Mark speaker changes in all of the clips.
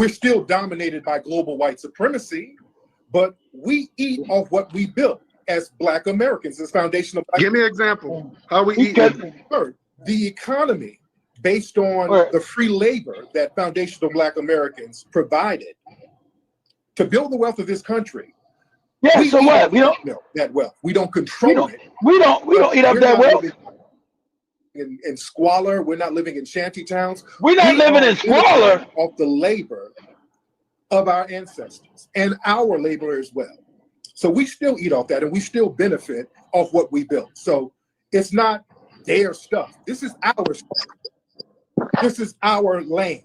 Speaker 1: we're still dominated by global white supremacy, but we eat off what we built as Black Americans, as foundational Black.
Speaker 2: Give me an example. How we eat?
Speaker 1: The economy, based on the free labor that foundational Black Americans provided to build the wealth of this country.
Speaker 3: Yeah, so what? We don't
Speaker 1: that wealth. We don't control it.
Speaker 3: We don't eat up that wealth.
Speaker 1: In squalor, we're not living in shanty towns.
Speaker 3: We're not living in squalor.
Speaker 1: Off the labor of our ancestors and our labor as well. So we still eat off that, and we still benefit off what we built. So it's not their stuff. This is our stuff. This is our land.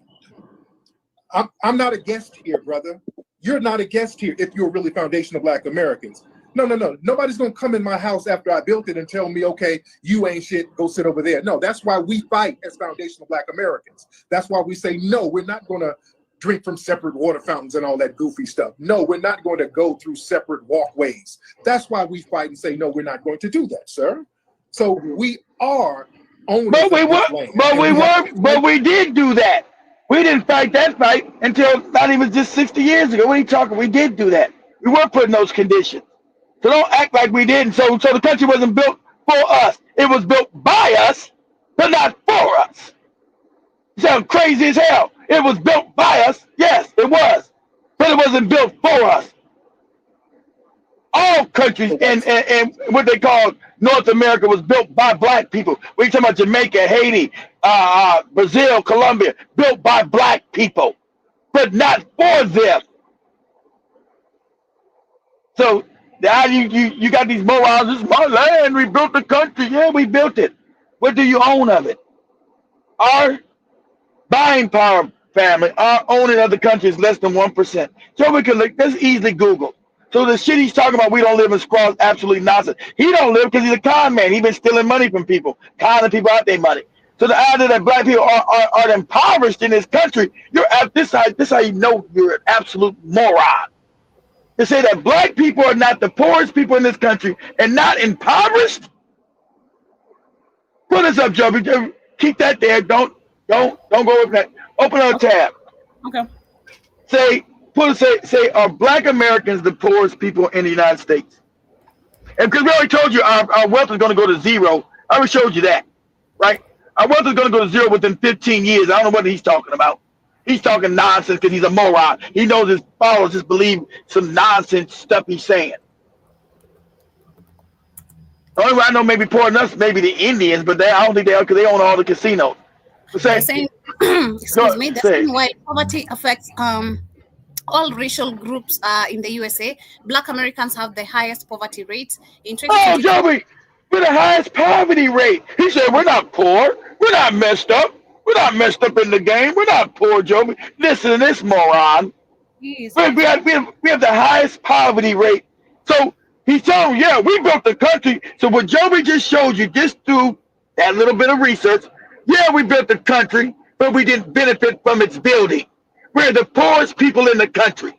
Speaker 1: I'm not a guest here, brother. You're not a guest here if you're really foundational Black Americans. No. Nobody's going to come in my house after I built it and tell me, okay, you ain't shit, go sit over there. No, that's why we fight as foundational Black Americans. That's why we say, no, we're not going to drink from separate water fountains and all that goofy stuff. No, we're not going to go through separate walkways. That's why we fight and say, no, we're not going to do that, sir. So we are owners of this land.
Speaker 3: But we did do that. We didn't fight that fight until not even just 60 years ago. What are you talking? We did do that. We were put in those conditions. So don't act like we didn't. So the country wasn't built for us. It was built by us, but not for us. You sound crazy as hell. It was built by us. Yes, it was. But it wasn't built for us. All countries and what they call North America was built by Black people. We talking about Jamaica, Haiti, Brazil, Colombia, built by Black people, but not for them. So now you got these morons. This is my land. We built the country. Yeah, we built it. What do you own of it? Our buying power, family, our owning of the country is less than 1%. So we can look. Let's easily Google. So the shit he's talking about, we don't live in squalor, is absolutely nonsense. He don't live because he's a con man. He's been stealing money from people, conning people out their money. So the idea that Black people are impoverished in this country, this how you know you're an absolute moron. To say that Black people are not the poorest people in this country and not impoverished. Put us up, Joby. Keep that there. Don't go with that. Open up a tab.
Speaker 4: Okay.
Speaker 3: Say, are Black Americans the poorest people in the United States? And because we already told you our wealth is going to go to zero. I already showed you that, right? Our wealth is going to go to zero within 15 years. I don't know what he's talking about. He's talking nonsense because he's a moron. He knows his followers just believe some nonsense stuff he's saying. The only way I know maybe poor than us, maybe the Indians, but I don't think they are because they own all the casinos.
Speaker 4: The same way poverty affects all racial groups in the USA. Black Americans have the highest poverty rate. In 2020,
Speaker 3: Joey, we're the highest poverty rate. He said we're not poor. We're not messed up. We're not messed up in the game. We're not poor, Joey. Listen to this moron. We have the highest poverty rate. So he's telling you, yeah, we built the country. So what Joey just showed you, just through that little bit of research, yeah, we built the country, but we didn't benefit from its building. We're the poorest people in the country.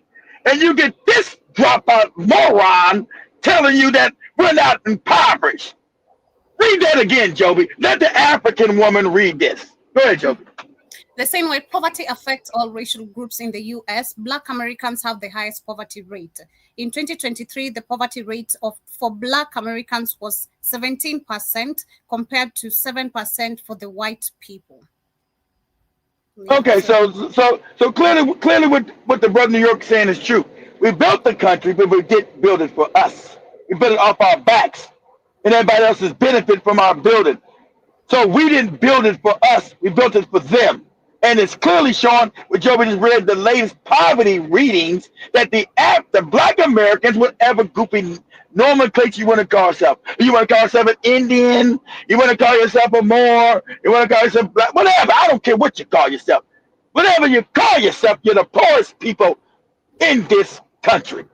Speaker 3: And you get this dropout moron telling you that we're not impoverished. Read that again, Joby. Let the African woman read this. Go ahead, Joby.
Speaker 4: The same way poverty affects all racial groups in the US, Black Americans have the highest poverty rate. In 2023, the poverty rate for Black Americans was 17% compared to 7% for the white people.
Speaker 3: Okay, so clearly what the brother New York is saying is true. We built the country, but we didn't build it for us. We built it off our backs, and everybody else is benefit from our building. So we didn't build it for us. We built it for them. And it's clearly showing, what Joby just read, the latest poverty readings, that the Black Americans, whatever goofy nomenclature you want to call yourself. You want to call yourself an Indian, you want to call yourself a Moor, you want to call yourself Black, whatever. I don't care what you call yourself. Whatever you call yourself, you're the poorest people in this country.